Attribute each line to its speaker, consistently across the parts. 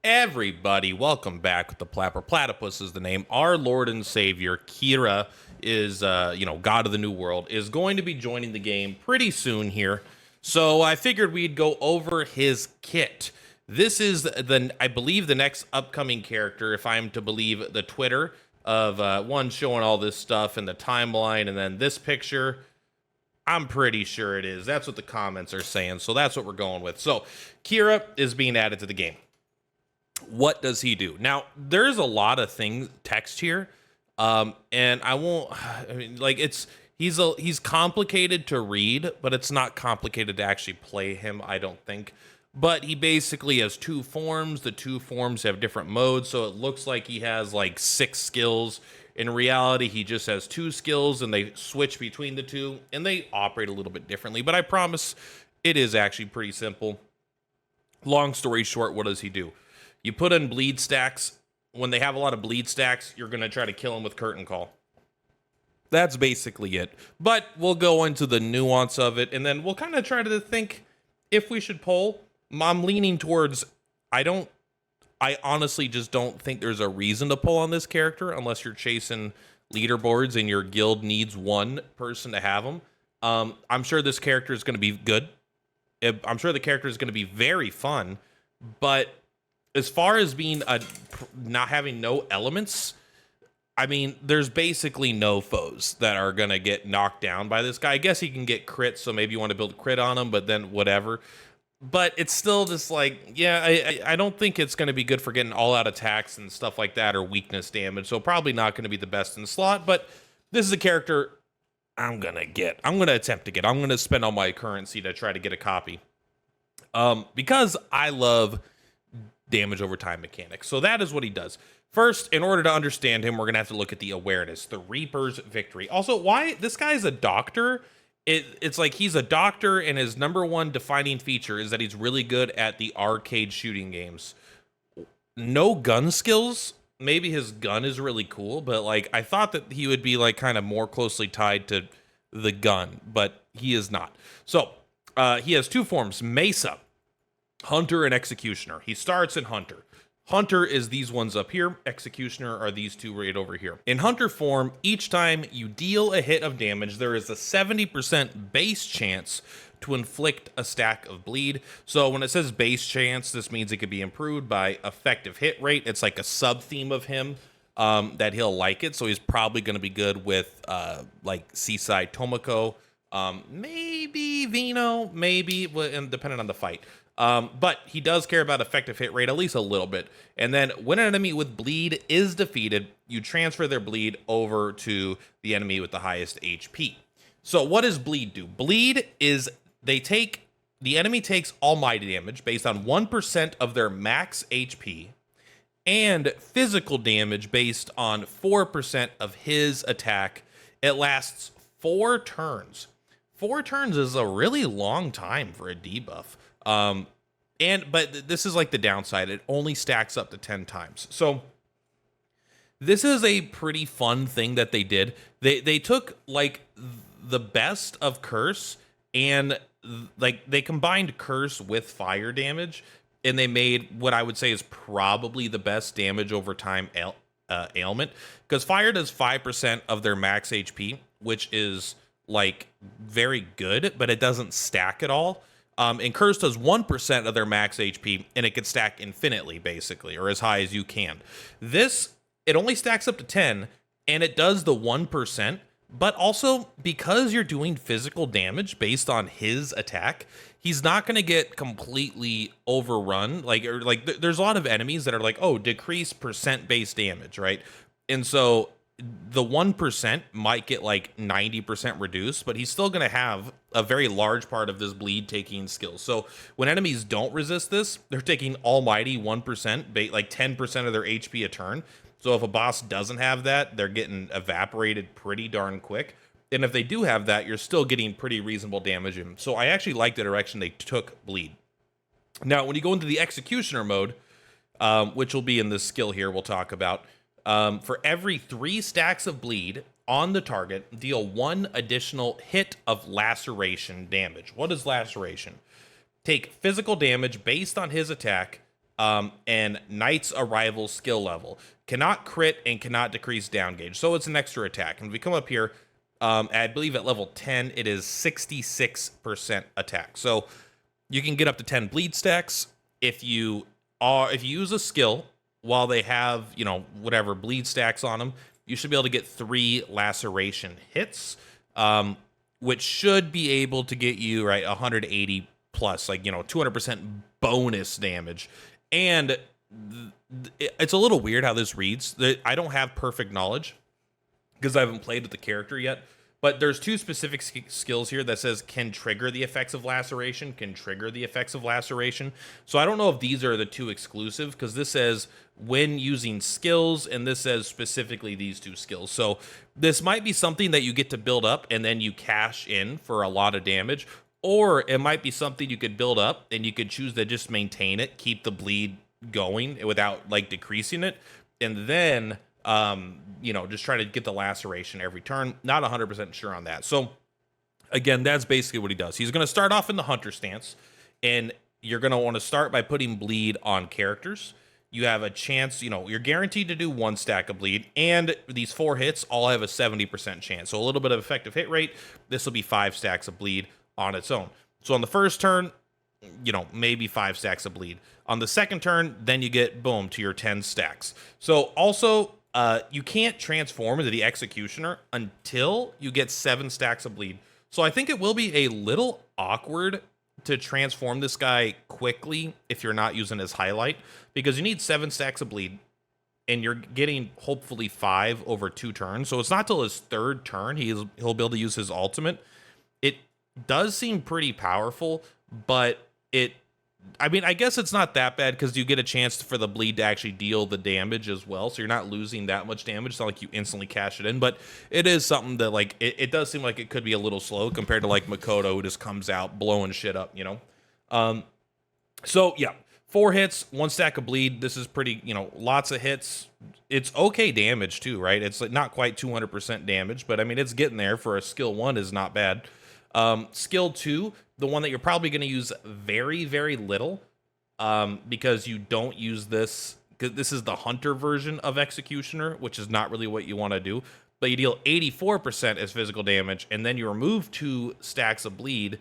Speaker 1: Everybody, welcome back with the Plapper. Platypus is the name. Our Lord and Savior, Kira, is, God of the New World, is going to be joining the game pretty soon here. So I figured we'd go over his kit. This is I believe, the next upcoming character, if I'm to believe the Twitter of one showing all this stuff and the timeline, and then this picture. I'm pretty sure it is. That's what the comments are saying. So that's what we're going with. So Kira is being added to the game. What does he do? Now, there's a lot of text here, and I won't. I mean, like he's complicated to read, but it's not complicated to actually play him, I don't think. But he basically has two forms. The two forms have different modes, so it looks like he has like 6 skills. In reality, he just has 2 skills, and they switch between the two, and they operate a little bit differently. But I promise, it is actually pretty simple. Long story short, what does he do? You put in bleed stacks. When they have a lot of bleed stacks, you're going to try to kill them with curtain call. That's basically it. But we'll go into the nuance of it, and then we'll kind of try to think if we should pull. I'm leaning towards, I honestly just don't think there's a reason to pull on this character unless you're chasing leaderboards and your guild needs one person to have them. I'm sure this character is going to be good. I'm sure the character is going to be very fun, but as far as being not having no elements, I mean, there's basically no foes that are going to get knocked down by this guy. I guess he can get crits, so maybe you want to build crit on him, but then whatever. But it's still just like, yeah, I don't think it's going to be good for getting all-out attacks and stuff like that, or weakness damage, so probably not going to be the best in the slot, but this is a character I'm going to attempt to get. I'm going to spend all my currency to try to get a copy. Because I love damage over time mechanics. So that is what he does. First, in order to understand him, we're going to have to look at the awareness, the Reaper's Victory. Also, why this guy's a doctor? It's like he's a doctor, and his number one defining feature is that he's really good at the arcade shooting games. No gun skills. Maybe his gun is really cool, but like I thought that he would be like kind of more closely tied to the gun, but he is not. So he has 2 forms: Mesa, Hunter, and Executioner. He starts in Hunter. Hunter is these ones up here. Executioner are these 2 right over here. In Hunter form, each time you deal a hit of damage, there is a 70% base chance to inflict a stack of bleed. So when it says base chance, this means it could be improved by effective hit rate. It's like a sub-theme of him that he'll like it. So he's probably going to be good with like Seaside Tomoko, maybe Vino, maybe, and depending on the fight. But he does care about effective hit rate, at least a little bit. And then when an enemy with bleed is defeated, you transfer their bleed over to the enemy with the highest HP. So what does bleed do? Bleed is the enemy takes almighty damage based on 1% of their max HP and physical damage based on 4% of his attack. It lasts 4 turns. 4 turns is a really long time for a debuff. But this is like the downside. It only stacks up to 10 times. So this is a pretty fun thing that they did. They took like the best of Curse, and like they combined Curse with fire damage, and they made what I would say is probably the best damage over time ailment, because fire does 5% of their max HP, which is like very good, but it doesn't stack at all. And Curse does 1% of their max HP, and it can stack infinitely, basically, or as high as you can. This, it only stacks up to 10, and it does the 1%, but also, because you're doing physical damage based on his attack, he's not going to get completely overrun. There's a lot of enemies that are like, oh, decrease percent base damage, right? And so the 1% might get like 90% reduced, but he's still going to have a very large part of this bleed taking skill. So when enemies don't resist this, they're taking almighty 1%, like 10% of their HP a turn. So if a boss doesn't have that, they're getting evaporated pretty darn quick. And if they do have that, you're still getting pretty reasonable damage in. So I actually like the direction they took bleed. Now, when you go into the Executioner mode, which will be in this skill here we'll talk about, for every 3 stacks of bleed on the target, deal 1 additional hit of laceration damage. What is laceration? Take physical damage based on his attack and Knight's Arrival skill level. Cannot crit and cannot decrease down gauge. So it's an extra attack. And if we come up here, I believe at level 10, it is 66% attack. So you can get up to 10 bleed stacks if you use a skill while they have, whatever bleed stacks on them. You should be able to get 3 laceration hits, which should be able to get you 180 plus, 200% bonus damage. And it's a little weird how this reads. I don't have perfect knowledge because I haven't played with the character yet. But there's 2 specific skills here that says can trigger the effects of laceration, can trigger the effects of laceration. So I don't know if these are the 2 exclusive, because this says when using skills, and this says specifically these 2 skills. So this might be something that you get to build up and then you cash in for a lot of damage, or it might be something you could build up and you could choose to just maintain it, keep the bleed going without decreasing it, and then just try to get the laceration every turn. Not 100% sure on that. So again, that's basically what he does. He's going to start off in the hunter stance, and you're going to want to start by putting bleed on characters. You have a chance, you're guaranteed to do 1 stack of bleed, and these 4 hits all have a 70% chance. So a little bit of effective hit rate. This will be 5 stacks of bleed on its own. So on the first turn, maybe 5 stacks of bleed. On the second turn, then you get, boom, to your 10 stacks. So also, you can't transform into the Executioner until you get 7 stacks of bleed. So I think it will be a little awkward to transform this guy quickly if you're not using his highlight, because you need 7 stacks of bleed, and you're getting hopefully 5 over 2 turns. So it's not till his 3rd turn he'll be able to use his ultimate. It does seem pretty powerful, but I guess it's not that bad because you get a chance for the bleed to actually deal the damage as well. So you're not losing that much damage. It's not like you instantly cash it in, but it is something that it does seem like it could be a little slow compared to Makoto, who just comes out blowing shit up, So yeah, 4 hits, 1 stack of bleed. This is pretty, lots of hits. It's okay damage too, right? It's not quite 200% damage, but it's getting there. For a skill 1 is not bad. Skill 2, the one that you're probably going to use very, very little, because you don't use this, because this is the hunter version of Executioner, which is not really what you want to do, but you deal 84% as physical damage, and then you remove 2 stacks of bleed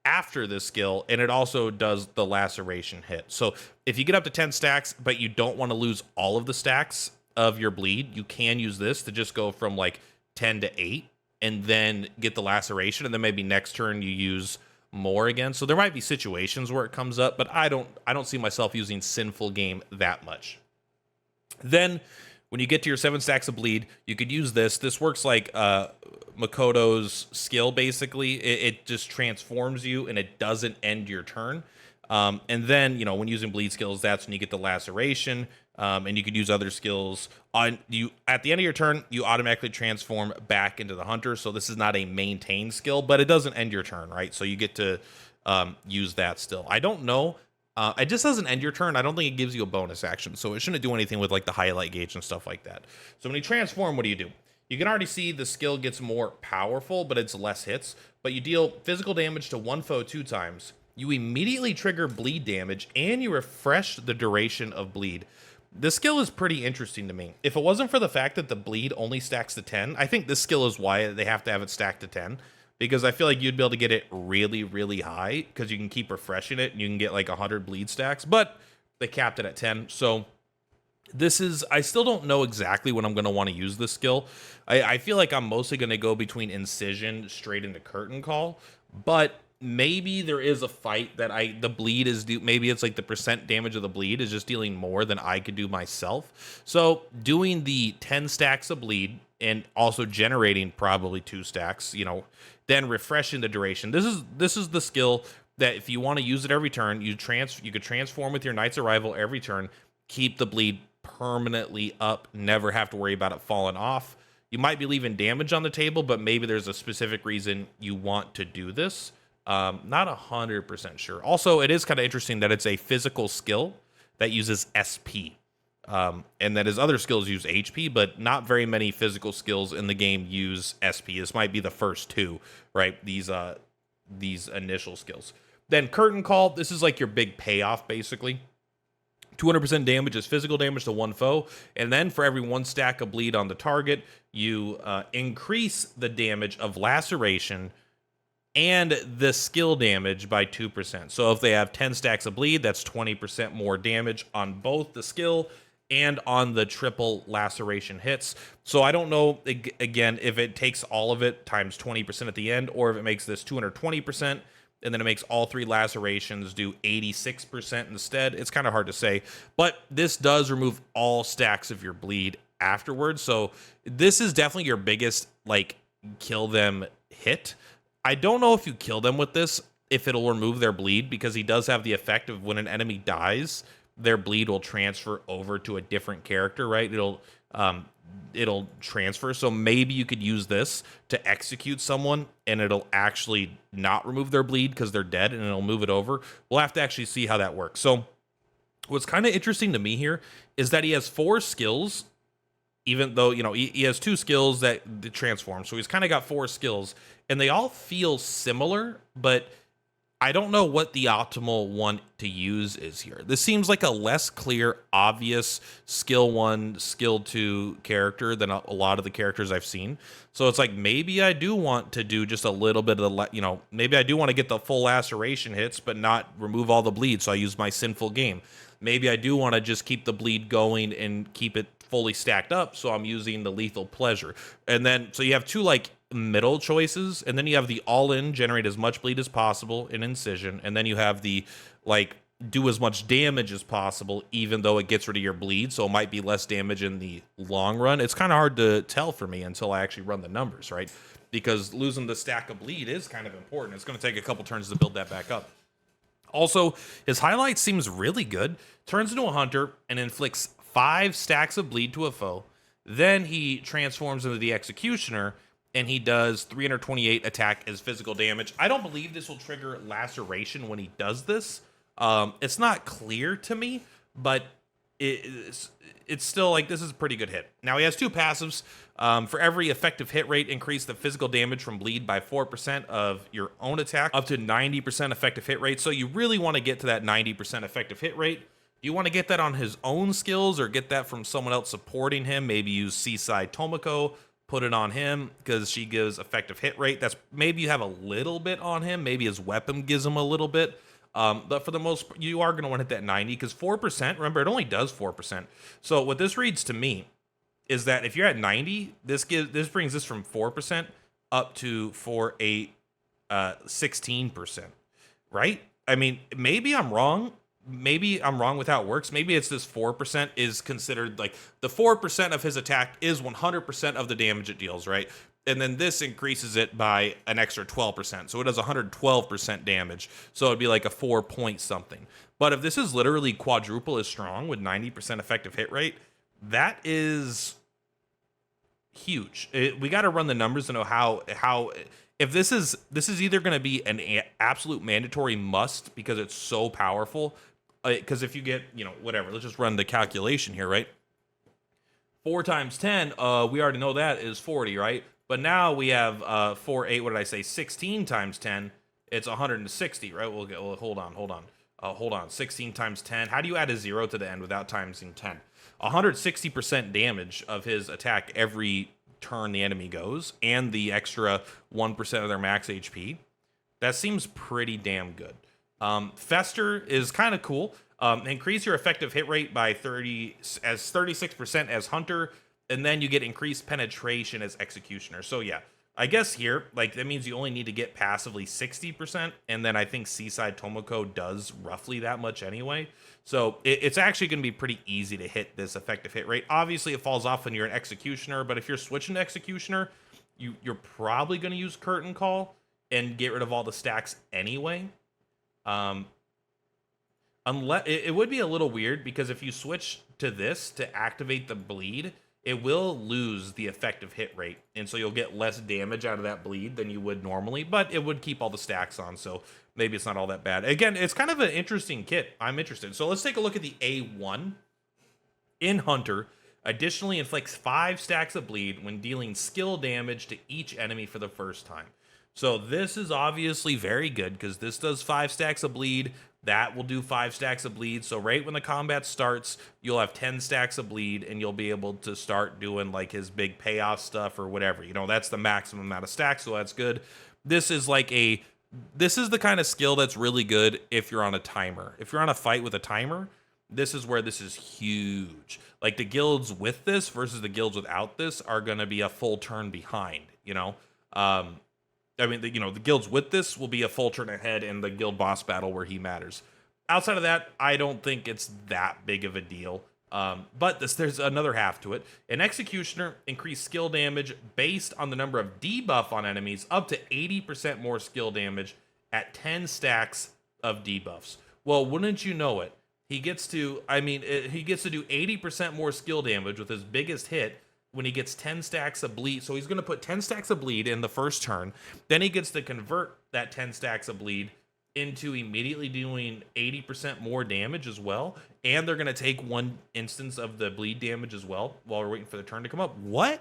Speaker 1: after this skill, and it also does the laceration hit. So if you get up to 10 stacks, but you don't want to lose all of the stacks of your bleed, you can use this to just go from 10 to 8, and then get the laceration, and then maybe next turn you use more again. So there might be situations where it comes up, but I don't see myself using Sinful Game that much. Then when you get to your 7 stacks of bleed, you could use this. This works like Makoto's skill, basically. It just transforms you, and it doesn't end your turn. And then, when using bleed skills, that's when you get the laceration, and you could use other skills on you. At the end of your turn, you automatically transform back into the hunter. So this is not a maintain skill, but it doesn't end your turn, right? So you get to use that still. I don't know. It just doesn't end your turn. I don't think it gives you a bonus action, so it shouldn't do anything with the highlight gauge and stuff like that. So when you transform, what do? You can already see the skill gets more powerful, but it's less hits. But you deal physical damage to 1 foe 2 times. You immediately trigger bleed damage, and you refresh the duration of bleed. This skill is pretty interesting to me. If it wasn't for the fact that the bleed only stacks to 10, I think this skill is why they have to have it stacked to 10, because I feel like you'd be able to get it really, really high, because you can keep refreshing it, and you can get 100 bleed stacks, but they capped it at 10, so I still don't know exactly when I'm going to want to use this skill. I feel like I'm mostly going to go between Incision straight into Curtain Call, but maybe there is a fight that the bleed is maybe it's the percent damage of the bleed is just dealing more than I could do myself. So doing the 10 stacks of bleed and also generating probably 2 stacks, then refreshing the duration. This is the skill that if you want to use it every turn, you could transform with your Knight's Arrival every turn, keep the bleed permanently up, never have to worry about it falling off. You might be leaving damage on the table, but maybe there's a specific reason you want to do this. Not 100% sure. Also, it is kind of interesting that it's a physical skill that uses SP, and that his other skills use HP, but not very many physical skills in the game use SP. This might be the first 2, right? These initial skills. Then Curtain Call. This is your big payoff, basically. 200% damage is physical damage to one foe, and then for every 1 stack of bleed on the target, you increase the damage of laceration and the skill damage by 2%. So if they have 10 stacks of bleed, that's 20% more damage on both the skill and on the triple laceration hits. So I don't know, again, if it takes all of it times 20% at the end, or if it makes this 220%, and then it makes all 3 lacerations do 86% instead. It's kind of hard to say, but this does remove all stacks of your bleed afterwards. So this is definitely your biggest, like, kill them hit. I don't know if you kill them with this, if it'll remove their bleed, because he does have the effect of when an enemy dies, their bleed will transfer over to a different character, right? It'll transfer. So maybe you could use this to execute someone and it'll actually not remove their bleed because they're dead, and it'll move it over. We'll have to actually see how that works. So what's kind of interesting to me here is that he has 4 skills, even though, you know, he has 2 skills that transform. So he's kind of got 4 skills, and they all feel similar, but I don't know what the optimal one to use is here. This seems like a less clear, obvious skill 1, skill 2 character than a lot of the characters I've seen. So it's like, maybe I do want to do just a little bit of the, you know, maybe I do want to get the full laceration hits, but not remove all the bleed. So I use my sinful game. Maybe I do want to just keep the bleed going and keep it fully stacked up. So I'm using the lethal pleasure. And then, so you have 2 like middle choices, and then you have the all-in, generate as much bleed as possible in incision, and then you have the like do as much damage as possible even though it gets rid of your bleed, so it might be less damage in the long run. It's kind of hard to tell for me until I actually run the numbers, right? Because losing the stack of bleed is kind of important. It's going to take a couple turns to build that back up. Also, his highlight seems really good. Turns into a hunter and inflicts 5 stacks of bleed to a foe. Then he transforms into the executioner, and he does 328 attack as physical damage. I don't believe this will trigger laceration when he does this. It's not clear to me, but it's still like, this is a pretty good hit. Now he has 2 passives. For every effective hit rate, increase the physical damage from bleed by 4% of your own attack, up to 90% effective hit rate. So you really want to get to that 90% effective hit rate. Do you want to get that on his own skills or get that from someone else supporting him? Maybe use Seaside Tomoko, put it on him because she gives effective hit rate. That's maybe you have a little bit on him. Maybe his weapon gives him a little bit. But for the most part, you are going to want to hit that 90 because 4%, remember, it only does 4%. So what this reads to me is that if you're at 90, this brings this from 4% up to 16%, right? I mean, maybe I'm wrong. Maybe I'm wrong with how it works. Maybe it's this 4% is considered like the 4% of his attack is 100% of the damage it deals, right? And then this increases it by an extra 12%. So it does 112% damage. So it'd be like a 4 point something. But if this is literally quadruple as strong with 90% effective hit rate, that is huge. We got to run the numbers to know how if this is either going to be an absolute mandatory must because it's so powerful. Because if you get, you know, whatever, let's just run the calculation here, right? 4 times 10, we already know that is 40, right? But now we have 4, 8, what did I say? 16 times 10, it's 160, right? Well, hold on. 16 times 10. How do you add a 0 to the end without timesing 10? 160% damage of his attack every turn the enemy goes, and the extra 1% of their max HP. That seems pretty damn good. Fester is kind of cool. Increase your effective hit rate by 36% as Hunter, and then you get increased penetration as Executioner. So yeah, I guess here, like, that means you only need to get passively 60%, and then I think Seaside Tomoko does roughly that much anyway. So it's actually going to be pretty easy to hit this effective hit rate. Obviously, it falls off when you're an Executioner, but if you're switching to Executioner, you're probably going to use Curtain Call and get rid of all the stacks anyway. Unless it would be a little weird because if you switch to this to activate the bleed, it will lose the effective hit rate, and so you'll get less damage out of that bleed than you would normally, but it would keep all the stacks on, so maybe it's not all that bad. Again, it's kind of an interesting kit. I'm interested. So let's take a look at the A1. In Hunter, additionally inflicts 5 stacks of bleed when dealing skill damage to each enemy for the first time. So this is obviously very good because this does 5 stacks of bleed. That will do 5 stacks of bleed. So right when the combat starts, you'll have 10 stacks of bleed and you'll be able to start doing like his big payoff stuff or whatever. You know, that's the maximum amount of stacks, so that's good. This is like this is the kind of skill that's really good if you're on a timer. If you're on a fight with a timer, this is where this is huge. Like the guilds with this versus the guilds without this are going to be a full turn behind, you know? I mean, the guilds with this will be a full turn ahead in the guild boss battle where he matters. Outside of that, I don't think it's that big of a deal. But there's another half to it. An executioner increased skill damage based on the number of debuff on enemies, up to 80% more skill damage at 10 stacks of debuffs. Well, wouldn't you know it? He gets to do 80% more skill damage with his biggest hit when he gets 10 stacks of bleed. So he's going to put 10 stacks of bleed in the first turn. Then he gets to convert that 10 stacks of bleed into immediately doing 80% more damage as well. And they're going to take one instance of the bleed damage as well while we're waiting for the turn to come up. What?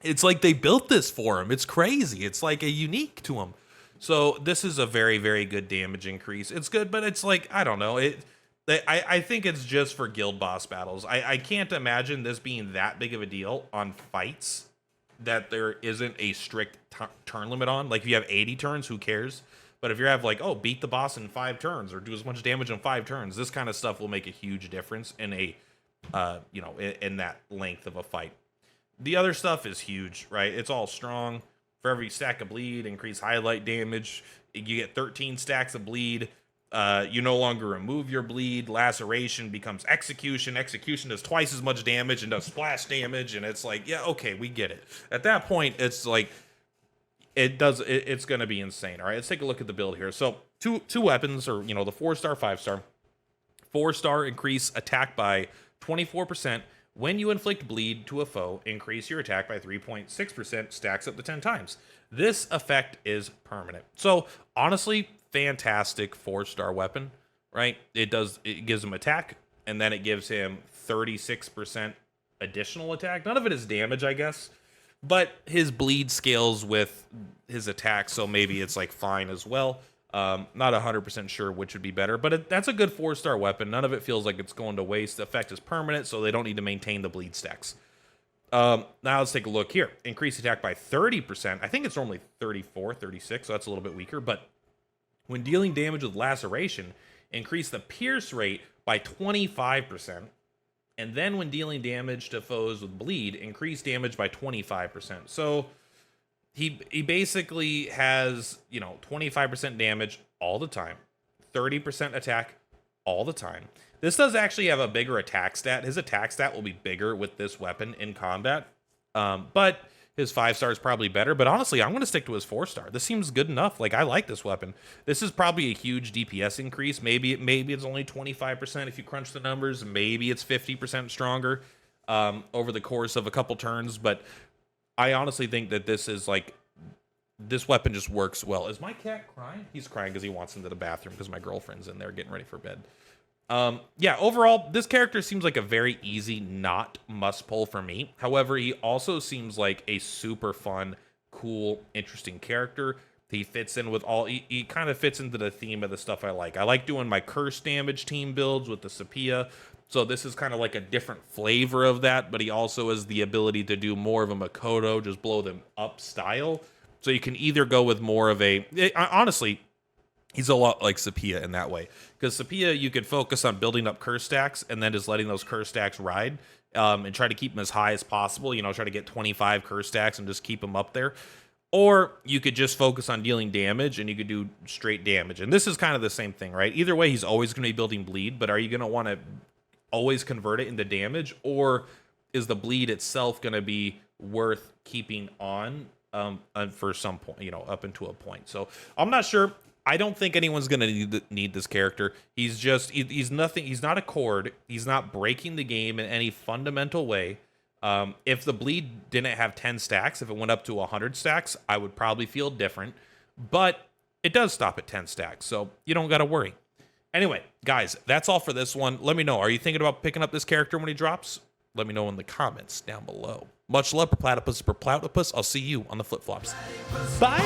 Speaker 1: It's like they built this for him. It's crazy. It's like a unique to him. So this is a very, very good damage increase. It's good, but it's like, I don't know. I think it's just for guild boss battles. I can't imagine this being that big of a deal on fights that there isn't a strict turn limit on. Like if you have 80 turns, who cares? But if you have like, oh, beat the boss in 5 turns or do as much damage in 5 turns, this kind of stuff will make a huge difference in in that length of a fight. The other stuff is huge, right? It's all strong. For every stack of bleed, increase highlight damage. You get 13 stacks of bleed. You no longer remove your bleed. Laceration becomes execution. Execution does twice as much damage and does splash damage. And it's like, yeah, okay, we get it. At that point, it's like, it's going to be insane. All right, let's take a look at the build here. So two weapons, or, the 4-star, 5-star. 4-star increase attack by 24%. When you inflict bleed to a foe, increase your attack by 3.6%, stacks up to 10 times. This effect is permanent. So honestly, fantastic 4-star weapon, right? It gives him attack, and then it gives him 36% additional attack. None of it is damage, I guess, but his bleed scales with his attack, so maybe it's like fine as well. Not 100% sure which would be better, but that's a good 4-star weapon. None of it feels like it's going to waste. The effect is permanent, so they don't need to maintain the bleed stacks. Now let's take a look here. Increase attack by 30%. I think it's normally 34, 36, so that's a little bit weaker, but when dealing damage with laceration, increase the pierce rate by 25%. And then when dealing damage to foes with bleed, increase damage by 25%. So he basically has, 25% damage all the time, 30% attack all the time. This does actually have a bigger attack stat. His attack stat will be bigger with this weapon in combat. But his 5-star is probably better. But honestly, I'm going to stick to his 4-star. This seems good enough. Like, I like this weapon. This is probably a huge DPS increase. Maybe it's only 25% if you crunch the numbers. Maybe it's 50% stronger over the course of a couple turns. But I honestly think that this weapon just works well. Is my cat crying? He's crying because he wants into the bathroom because my girlfriend's in there getting ready for bed. Yeah, overall, this character seems like a very easy, not must pull for me. However, he also seems like a super fun, cool, interesting character. He fits in with he kind of fits into the theme of the stuff I like. I like doing my curse damage team builds with the Sepia. So this is kind of like a different flavor of that, but he also has the ability to do more of a Makoto, just blow them up style. So you can either go with more of honestly, he's a lot like Sepia in that way. Because Sepia, you could focus on building up curse stacks and then just letting those curse stacks ride and try to keep them as high as possible. Try to get 25 curse stacks and just keep them up there. Or you could just focus on dealing damage and you could do straight damage. And this is kind of the same thing, right? Either way, he's always going to be building bleed, but are you going to want to always convert it into damage? Or is the bleed itself going to be worth keeping on for some point, up into a point? So I'm not sure. I don't think anyone's going to need this character. He's nothing. He's not a chord. He's not breaking the game in any fundamental way. If the bleed didn't have 10 stacks, if it went up to 100 stacks, I would probably feel different. But it does stop at 10 stacks, so you don't got to worry. Anyway, guys, that's all for this one. Let me know. Are you thinking about picking up this character when he drops? let me know in the comments down below. Much love, per platypus, per platypus. I'll see you on the flip-flops. Bye!